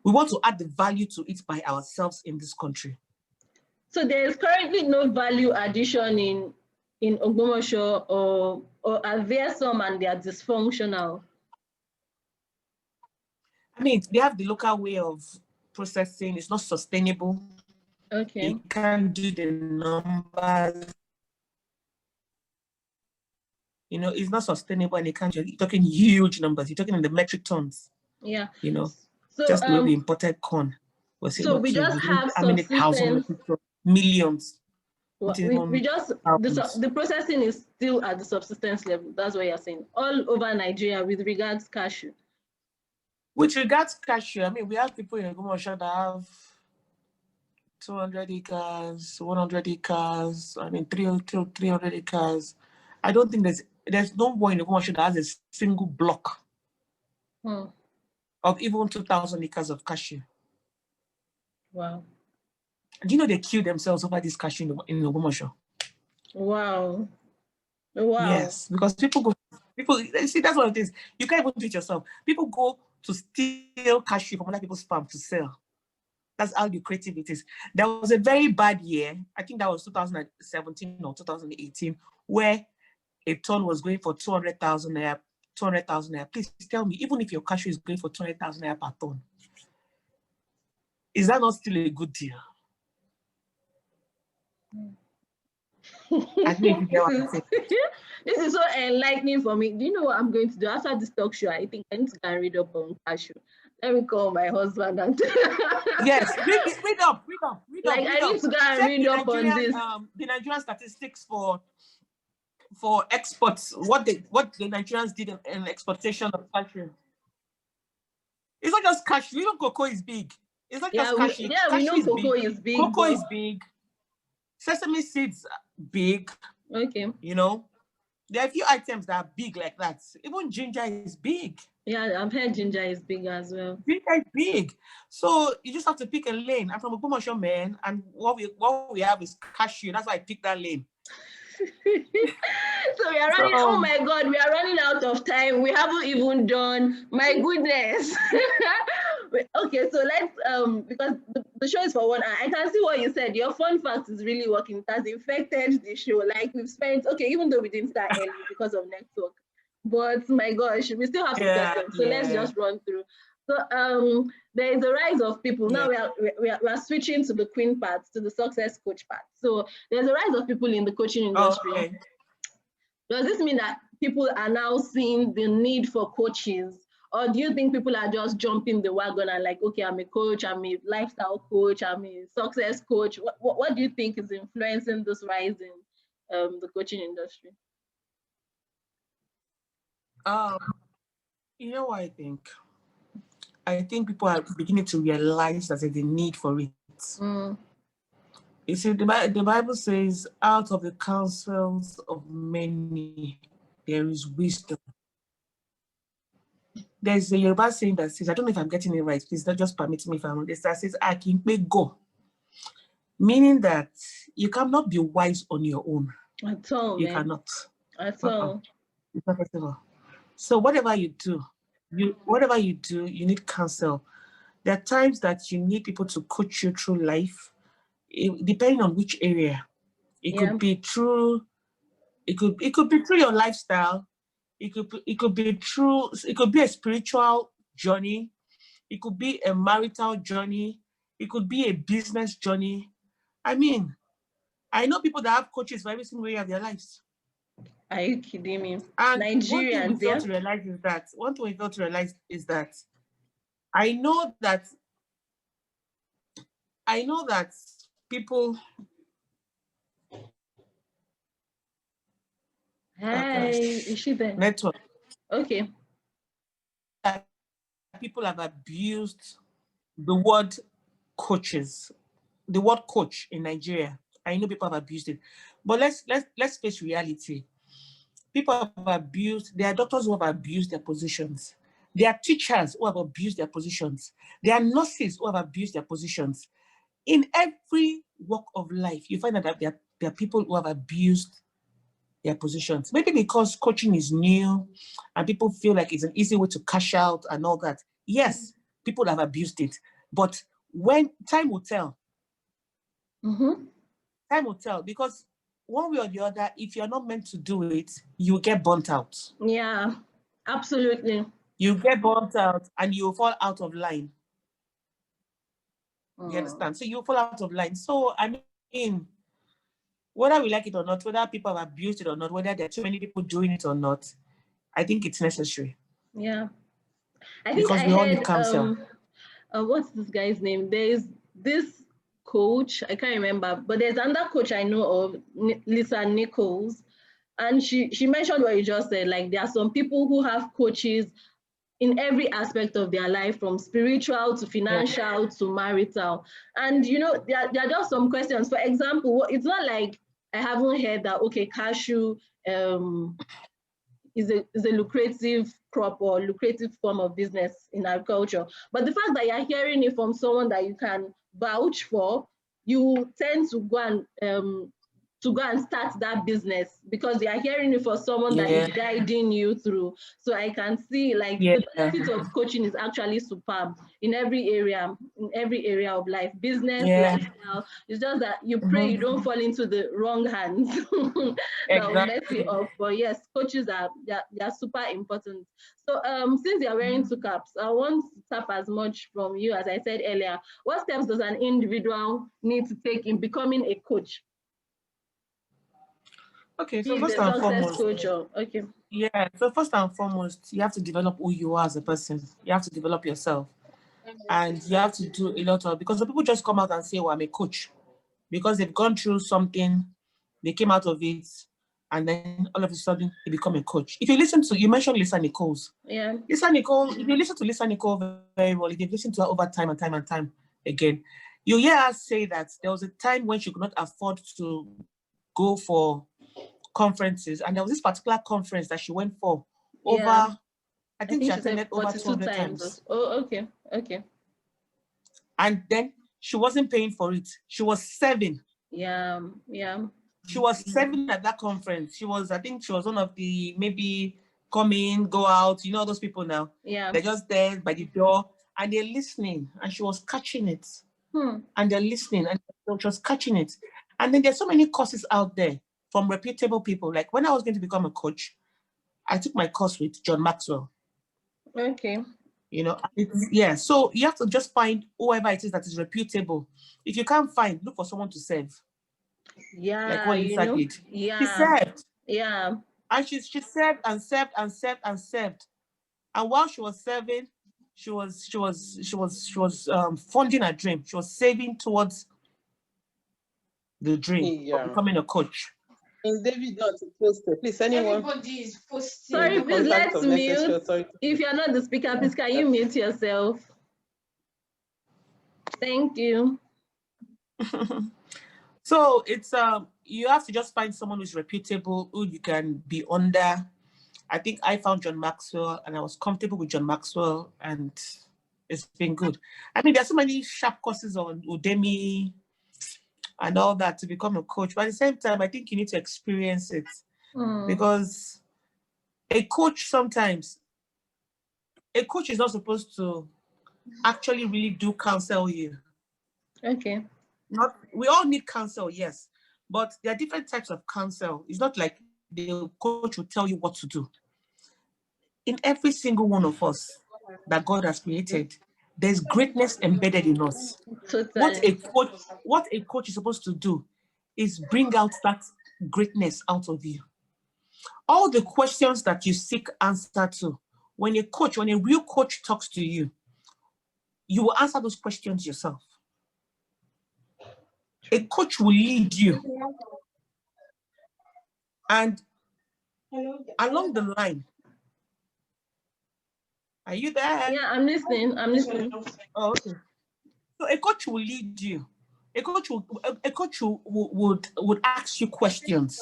we want to add the value to it by ourselves in this country. So there is currently no value addition in Ogbomoso, or are there some and they are dysfunctional? I mean, they have the local way of processing. It's not sustainable. Okay. You can't do the numbers. You know, it's not sustainable, and you can't. You're talking huge numbers. You're talking in the metric tons. Yeah. You know, So just the way we imported corn was so able we to just remove have how many thousands, millions. we just the processing is still at the subsistence level. That's what you're saying. All over Nigeria with regards cashew. With regards cashew, I mean, we have people in Ogbomoso that have 200 acres, 100 acres, I mean, 300 acres. I don't think there's no one in Ogbomoso that has a single block of even 2,000 acres of cashew. Wow. Do you know they kill themselves over this cashew in Ogbomoso? Wow. Wow. Yes, because people see, that's one of the things. You can't even do it yourself. People go to steal cashew from other people's farm to sell. That's how lucrative it is. There was a very bad year, I think that was 2017 or 2018, where a ton was going for 200,000 naira. 200,000 naira. Please tell me, even if your cashew is going for 200,000 naira per ton, is that not still a good deal? I think you get what I'm saying. This is so enlightening for me. Do you know what I'm going to do after this talk show? I think I need to go and read up on cashew. Let me call my husband and yes, read up. Like I need to go and read up on this. The Nigerian statistics for exports, what the Nigerians did in exportation of cashew. It's not just cashew. You know, cocoa is big. It's not just cashew. We know cocoa is big. Cocoa is big. Sesame seeds are big. Okay. You know, there are a few items that are big like that. Even ginger is big. Yeah, I've heard ginger is big as well. Ginger is big. So you just have to pick a lane. I'm from Ogbomoso, man, and what we have is cashew. That's why I picked that lane. So we are running. Oh my God, we are running out of time. We haven't even done. My goodness. Okay, so let's because the show is for 1 hour. I can see what you said. Your fun fact is really working. It has infected the show. Like we've spent even though we didn't start early because of network, but my gosh, we still have some questions. So let's just run through. So there is a rise of people. Now we are switching to the queen part, to the success coach part. So there's a rise of people in the coaching industry. Okay. Does this mean that people are now seeing the need for coaches? Or do you think people are just jumping the wagon and like, okay, I'm a coach, I'm a lifestyle coach, I'm a success coach? What do you think is influencing this rise in the coaching industry? You know what I think? I think people are beginning to realize that there's a need for it. You see, the Bible says, out of the counsels of many, there is wisdom. There's a Yoruba saying that says, I don't know if I'm getting it right, please just permit me if I'm on this, that says, I can go. Meaning that you cannot be wise on your own. At all, you cannot. At all. So whatever you do, you need counsel. There are times that you need people to coach you through life, depending on which area. It could be through, it could be through your lifestyle. It could be a spiritual journey. It could be a marital journey. It could be a business journey. I mean, I know people that have coaches for every single area of their lives. Are you kidding me? And Nigerians, one thing we fail to realize is that I know that people. Hi, is she there? Network. Okay. People have abused the word coaches, the word coach in Nigeria. I know people have abused it, but let's face reality. People have abused. There are doctors who have abused their positions. There are teachers who have abused their positions. There are nurses who have abused their positions. In every walk of life, you find that there are people who have abused their positions. Maybe because coaching is new and people feel like it's an easy way to cash out and all that. Yes, people have abused it. But when time will tell. Time will tell, because one way or the other, if you're not meant to do it, you get burnt out. Yeah, absolutely. You get burnt out and you fall out of line. You understand? So you fall out of line. So I mean, whether we like it or not, whether people have abused it or not, whether there are too many people doing it or not, I think it's necessary. Yeah. I think Because I we all need heard, counsel. what's this guy's name? There's this coach, I can't remember, but there's another coach I know of, Lisa Nichols, and she mentioned what you just said. Like, there are some people who have coaches in every aspect of their life, from spiritual to financial to marital. And there are just some questions. For example, it's not like I haven't heard that, okay, cashew is a lucrative crop or lucrative form of business in agriculture. But the fact that you're hearing it from someone that you can vouch for, you tend to go and start that business, because you are hearing it for someone that is guiding you through. So I can see, like, the benefit of coaching is actually superb in every area of life, business, lifestyle. It's just that you pray you don't fall into the wrong hands that will mess you up. But yes, coaches are super important. So since you're wearing 2 caps, I want to tap as much from you as I said earlier. What steps does an individual need to take in becoming a coach? Okay, so first and foremost, okay. Yeah, so first and foremost, you have to develop who you are as a person. You have to develop yourself. And you have to do a lot of, because the people just come out and say, well, I'm a coach. Because they've gone through something, they came out of it, and then all of a sudden they become a coach. If you listen to, you mentioned Lisa Nichols. Yeah. Lisa Nichols, if you listen to Lisa Nichols very well, if you've listened to her over time and time and time again, you hear her say that there was a time when she could not afford to go for conferences, and there was this particular conference that she went for over, I think she attended over 200 times. Oh, okay. And then she wasn't paying for it. She was serving. Yeah. She was serving at that conference. I think she was one of the, maybe come in, go out, those people now. Yeah. They're just there by the door and they're listening, and she was catching it. And they're listening and she was catching it. And then there's so many courses out there from reputable people. Like, when I was going to become a coach, I took my course with John Maxwell. Okay. So you have to just find whoever it is that is reputable. If you can't find, look for someone to serve. Yeah. Like what Lisa did. Yeah. She served. Yeah. And she served and served and served and served. And while she was serving, she was funding her dream. She was saving towards the dream of becoming a coach. Is David not to post it? Please, anyone? Everybody is posting. Sorry, please, let's mute. If you're not the speaker, please, can you mute yourself? Thank you. So it's you have to just find someone who's reputable, who you can be under. I think I found John Maxwell, and I was comfortable with John Maxwell, and it's been good. I mean, there's so many sharp courses on Udemy and all that to become a coach. But at the same time, I think you need to experience it. Because a coach is not supposed to actually really do counsel you. Okay. We all need counsel, yes. But there are different types of counsel. It's not like the coach will tell you what to do. In every single one of us that God has created, there's greatness embedded in us. Totally. What a coach is supposed to do is bring out that greatness out of you. All the questions that you seek answer to, when a real coach talks to you, you will answer those questions yourself. A coach will lead you. And along the line, are you there? Yeah, I'm listening. Oh, okay. So a coach will lead you. A coach would ask you questions.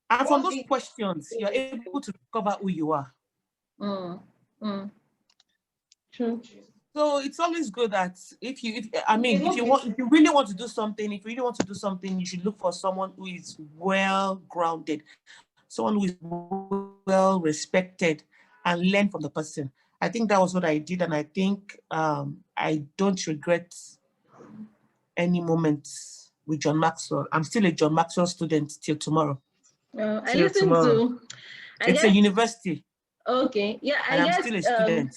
And from those questions, you're able to discover who you are. True. So it's always good that if you really want to do something, you should look for someone who is well grounded, someone who is well respected, and learn from the person. I think that was what I did, and I think I don't regret any moments with John Maxwell. I'm still a John Maxwell student till tomorrow. I listen to. It's a university. Okay, yeah, I'm still a student.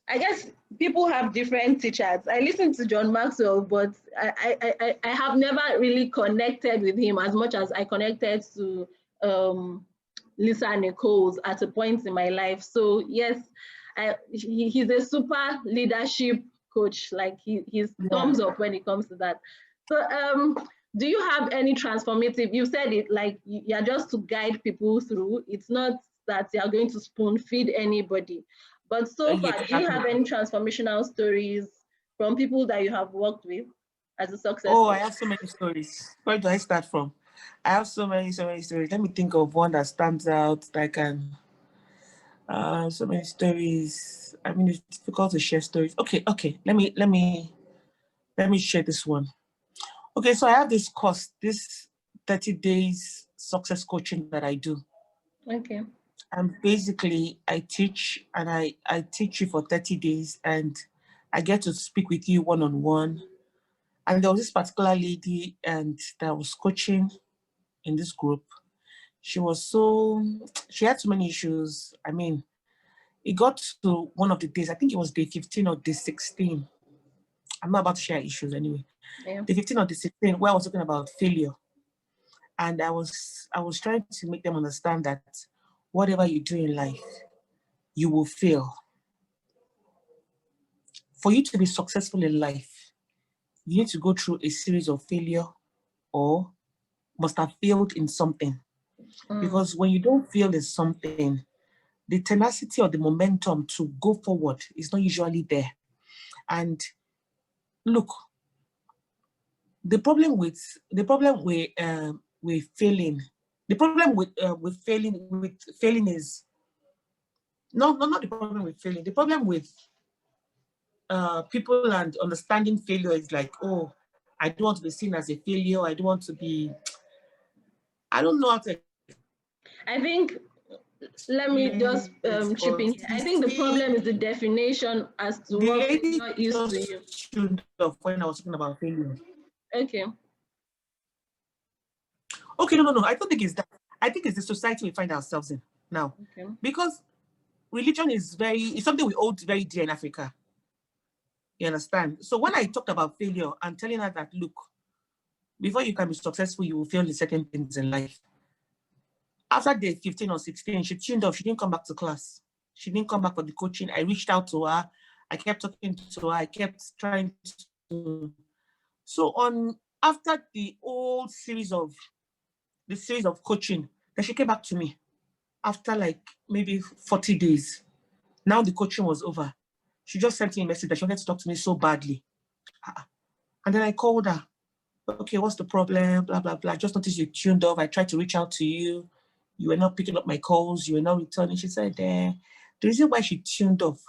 I guess people have different teachers. I listen to John Maxwell, but I have never really connected with him as much as I connected to Lisa Nichols at a point in my life. So yes, he's a super leadership coach. Like he's thumbs up when it comes to that. So do you have any transformative? You said it like you're just to guide people through. It's not that you are going to spoon feed anybody. But so far, do you have any transformational stories from people that you have worked with as a success? Oh, I have so many stories. Where do I start from? I have so many stories. Let me think of one that stands out that I can. So many stories. I mean, it's difficult to share stories. Okay. Let me share this one. Okay, so I have this course, this 30 days success coaching that I do. Okay. And basically, I teach, and I teach you for 30 days, and I get to speak with you one-on-one. And there was this particular lady and that was coaching in this group. She had so many issues. I mean, it got to one of the days, I think it was day 15 or day 16. I'm not about to share issues anyway. Yeah. Day 15 or day 16, where I was talking about failure. And I was trying to make them understand that whatever you do in life, you will fail. For you to be successful in life, you need to go through a series of failure or must have failed in something. Because when you don't fail in something, the tenacity or the momentum to go forward is not usually there. And look, the problem with failing, the problem with failing is not the problem with failing. The problem with people and understanding failure is like, oh, I don't want to be seen as a failure. I don't want to be. I don't know how to. I think. Let me just chip in here. I think the problem is the definition as to what is not used to you. When I was talking about failure. Okay. Okay, no. I don't think it's that. I think it's the society we find ourselves in now. Okay. Because religion is it's something we hold very dear in Africa. You understand? So when I talked about failure, I'm telling her that, look, before you can be successful, you will fail in certain things in life. After day 15 or 16, she tuned off. She didn't come back to class. She didn't come back for the coaching. I reached out to her. I kept talking to her. I kept trying to. So after the whole series of coaching, then she came back to me after like maybe 40 days. Now the coaching was over. She just sent me a message that she wanted to talk to me so badly. And then I called her. Okay, what's the problem? Blah, blah, blah. I just noticed you tuned off. I tried to reach out to you. You were not picking up my calls. You were not returning. She said, the reason why she tuned off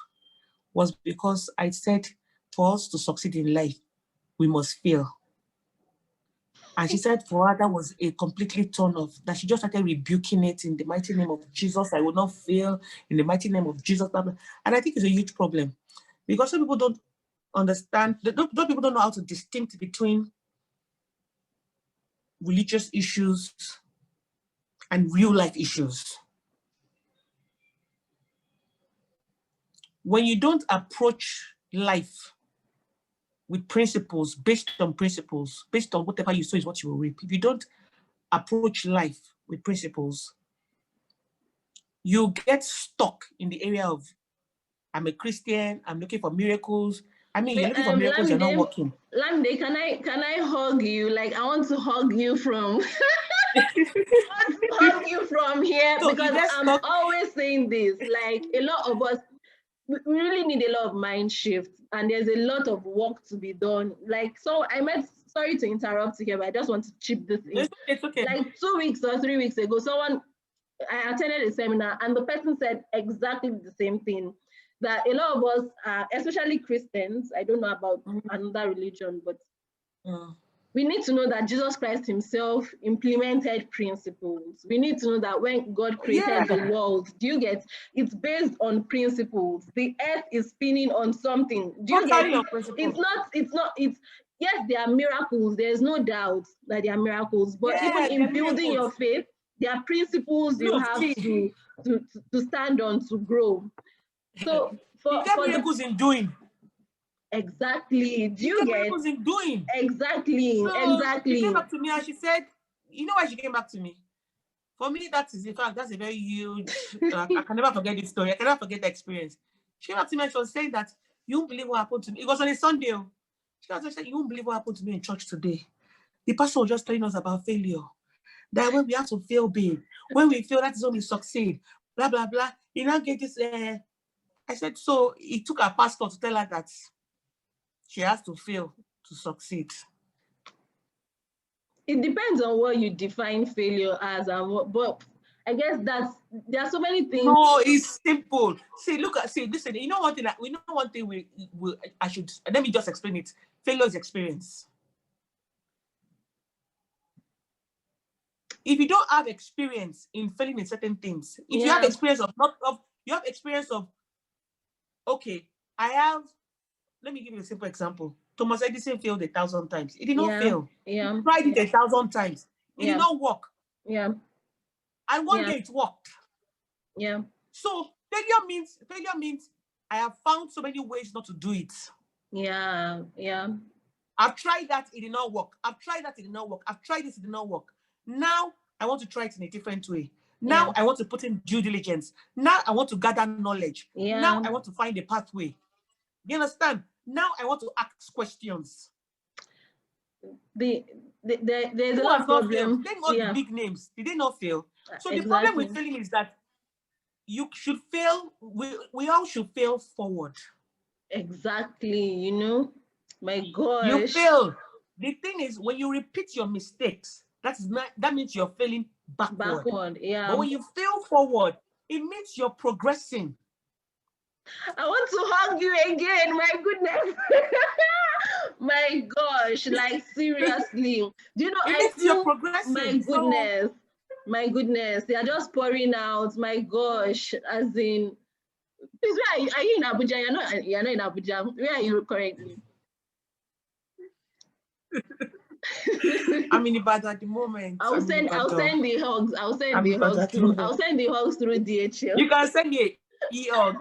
was because I said, for us to succeed in life, we must fail. And she said for her, that was a completely turn off, that she just started rebuking it in the mighty name of Jesus. I will not fail in the mighty name of Jesus. Blah, blah. And I think it's a huge problem because some people don't understand, those people don't know how to distinguish between religious issues and real life issues. When you don't approach life with principles, based on whatever you sow is what you will reap. If you don't approach life with principles, you get stuck in the area of, I'm a Christian, I'm looking for miracles. I mean, you're looking for miracles, you're not working. Lamde, can I hug you? Like, I want to hug you from hug you from here, so because I'm always saying this. Like, a lot of us, we really need a lot of mind shift, and there's a lot of work to be done. Like, so I met, sorry to interrupt you here, but I just want to chip this in. It's okay. Like 2 weeks or 3 weeks ago, I attended a seminar, and the person said exactly the same thing, that a lot of us, especially Christians, I don't know about another religion, but we need to know that Jesus Christ himself implemented principles. We need to know that when God created the world, do you get, it's based on principles. The earth is spinning on something. Do you get it? Yes, there are miracles. There's no doubt that there are miracles, but even in building your faith, there are principles you have to stand on to grow. So You get miracles in doing. Exactly. Do you get miracles in doing? Exactly. So Exactly. She came back to me and she said, you know why she came back to me? For me, that is, in fact, that's a very huge, I can never forget this story. I can never forget the experience. She came up to me and she was saying that, you won't believe what happened to me. It was on a Sunday. She was saying, you won't believe what happened to me in church today. The pastor was just telling us about failure. That when we have to fail big, when we fail, that is when we succeed. Blah, blah, blah. You now get this. I said, so it took our pastor to tell her that she has to fail to succeed. It depends on what you define failure as, and what, but I guess there are so many things. No, it's simple. Listen, you know one thing, let me just explain it. Failure is experience. If you don't have experience in failing in certain things, if you have experience of okay, let me give you a simple example. Thomas Edison failed 1,000 times. It did not fail. Yeah. He tried it 1,000 times. It did not work. Yeah. And one day it worked. Yeah. So failure means I have found so many ways not to do it. Yeah. Yeah. I've tried that, it did not work. I've tried that, it did not work. I've tried this, it did not work. Now I want to try it in a different way. Now I want to put in due diligence. Now I want to gather knowledge. Now I want to find a pathway. You understand? Now I want to ask questions. There's a lot of problems. Then all the big names, did they not fail? So the problem with failing is that you should fail. We all should fail forward. Exactly. You know, my gosh. You fail. The thing is, when you repeat your mistakes, that means you're failing backward. Yeah. But when you fail forward, it means you're progressing. I want to hug you again. My goodness. My gosh, like seriously. Do you know, I feel you're progressing. My goodness. They are just pouring out. My gosh, as in, please, are you in Abuja? You're not in Abuja. Where are you currently? I'm in Ibadan at the moment. I'll send the hugs. I'll send the hugs through DHL. You can send me an e-hug.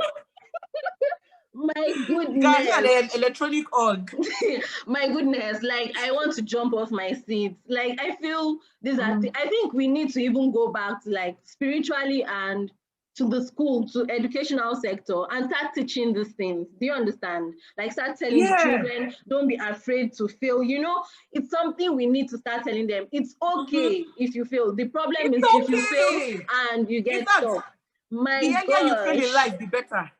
My goodness. Guys, an electronic hug. My goodness, like I want to jump off my seat. Like I feel these are I think we need to even go back to like spiritually and to the school, to educational sector, and start teaching these things. Do you understand? Like start telling the children, don't be afraid to fail. You know, it's something we need to start telling them. It's okay if you fail. The problem is if you fail and you get stuck. The earlier you fail in life, the better.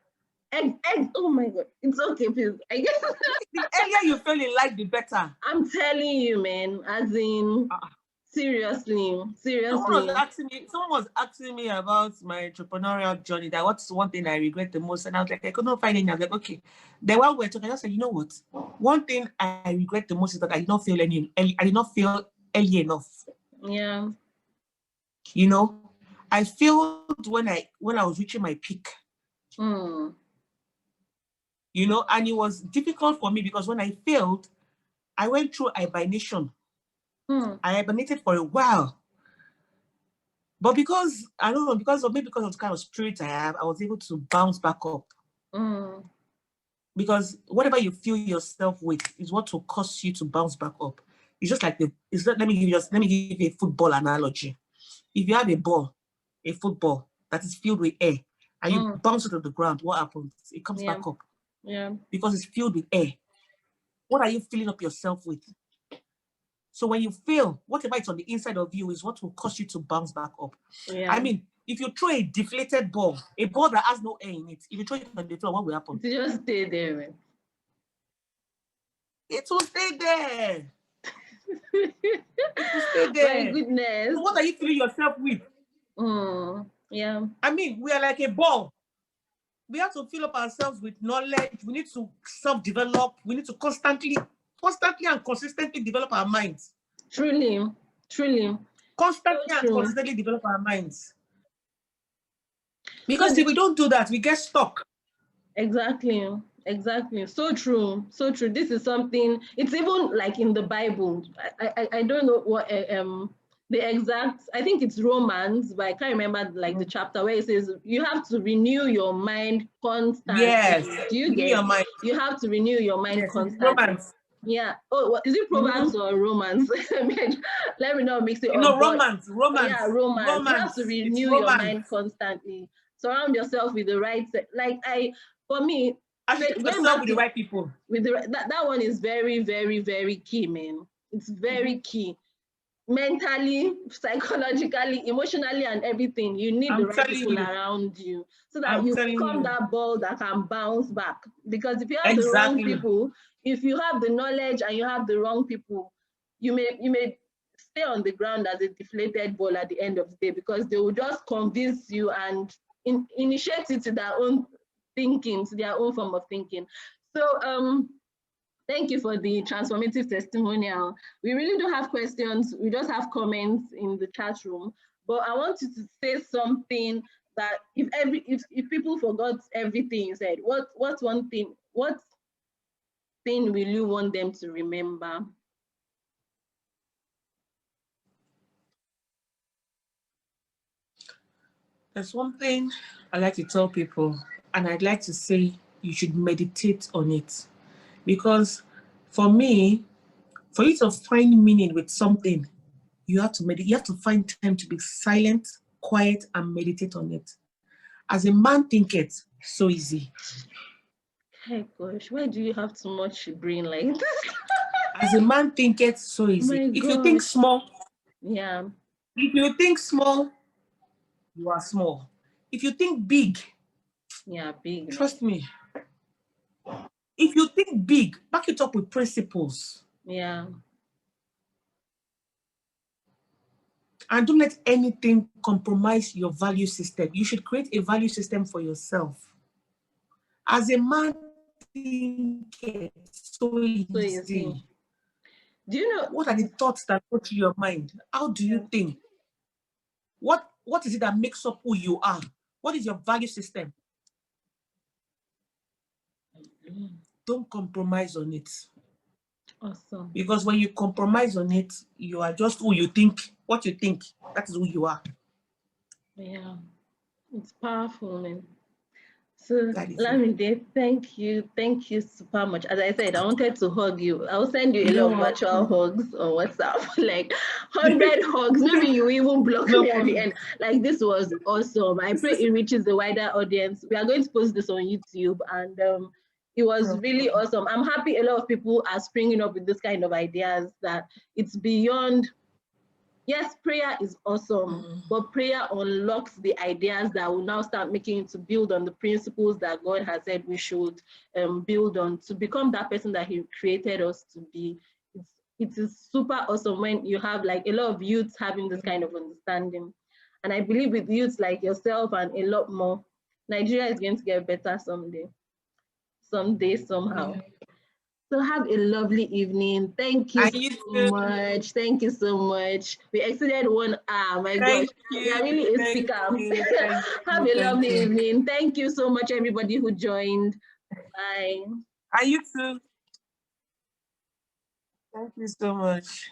Oh my God, it's okay, please. I guess the earlier you fail in life, the better. I'm telling you, man. As in, seriously. Someone was asking me about my entrepreneurial journey. That what's one thing I regret the most, and I was like, I could not find any. I was like, okay. Then while we're talking, I said, you know what? One thing I regret the most is that I did not feel early enough. Yeah. You know, I failed when I was reaching my peak. You know, and it was difficult for me because when I failed, I went through hibernation. I hibernated for a while. But because, I don't know, because of the kind of spirit I have, I was able to bounce back up. Because whatever you fill yourself with is what will cause you to bounce back up. It's just like let me give you a football analogy. If you have a football that is filled with air, and you bounce it to the ground, what happens? It comes back up. Yeah. Because it's filled with air. What are you filling up yourself with? So when you fail, whatever is on the inside of you is what will cause you to bounce back up. Yeah. I mean, if you throw a deflated ball, a ball that has no air in it, if you throw it on the floor, what will happen? It just stay there, man. It will stay there. It will stay there. My goodness. So what are you filling yourself with? Yeah. I mean, we are like a ball. We have to fill up ourselves with knowledge. We need to self-develop. We need to constantly and consistently develop our minds. Truly. Constantly and consistently develop our minds. Because if we don't do that, we get stuck. Exactly. So true. This is something, it's even like in the Bible. I don't know what the exact, I think it's Romans, but I can't remember like the chapter where it says you have to renew your mind constantly. Yes. Do you Renew get your mind. You have to renew your mind Yes, constantly. Romans. Yeah. Oh, what, is it Proverbs or Romans? Let me not mix it You know, up. But Romans. yeah, Romans. You have to renew your mind constantly. Surround yourself with the right, for me, Associate yourself with the right people. With that one is very, very, very key, man. It's very key. Mentally, psychologically, emotionally, and everything. You need the right people around you so that you become that ball that can bounce back. Because if you have the wrong people, if you have the knowledge and you have the wrong people, you may stay on the ground as a deflated ball at the end of the day, because they will just convince you and initiate it to their own thinking, to their own form of thinking. So thank you for the transformative testimonial. We really don't have questions. We just have comments in the chat room. But I want you to say something that if people forgot everything you said, what thing will you want them to remember? There's one thing I like to tell people, and I'd like to say you should meditate on it. Because for me, for you to find meaning with something, you have to meditate. You have to find time to be silent, quiet, and meditate on it. As a man thinketh, so easy. Hey gosh, why do you have too much brain like this? As a man thinketh, so easy. If you think small, yeah. If you think small, you are small. If you think big, yeah, big. Trust me. If you think big, back it up with principles. Yeah. And don't let anything compromise your value system. You should create a value system for yourself. As a man, think so easy. Do you know what are the thoughts that go through your mind? How do you think? What is it that makes up who you are? What is your value system? Don't compromise on it. Awesome. Because when you compromise on it, you are just who you think. What you think, that is who you are. Yeah, it's powerful, man. So, Lamide, thank you super much. As I said, I wanted to hug you. I'll send you a lot of virtual hugs on WhatsApp, like 100 hugs. Maybe you even block me at the end. Like, this was awesome. I pray it reaches the wider audience. We are going to post this on YouTube, and it was really awesome. I'm happy a lot of people are springing up with this kind of ideas, that it's beyond. Yes, prayer is awesome, but prayer unlocks the ideas that will now start making it to build on the principles that God has said we should build on to become that person that He created us to be. It is super awesome when you have like a lot of youths having this kind of understanding. And I believe with youths like yourself and a lot more, Nigeria is going to get better someday, somehow. So have a lovely evening. Thank you so much. Thank you so much. We exceeded 1 hour. My gosh, we are really a speaker. Have a lovely evening. Thank you so much, everybody who joined. Bye. And you too. Thank you so much.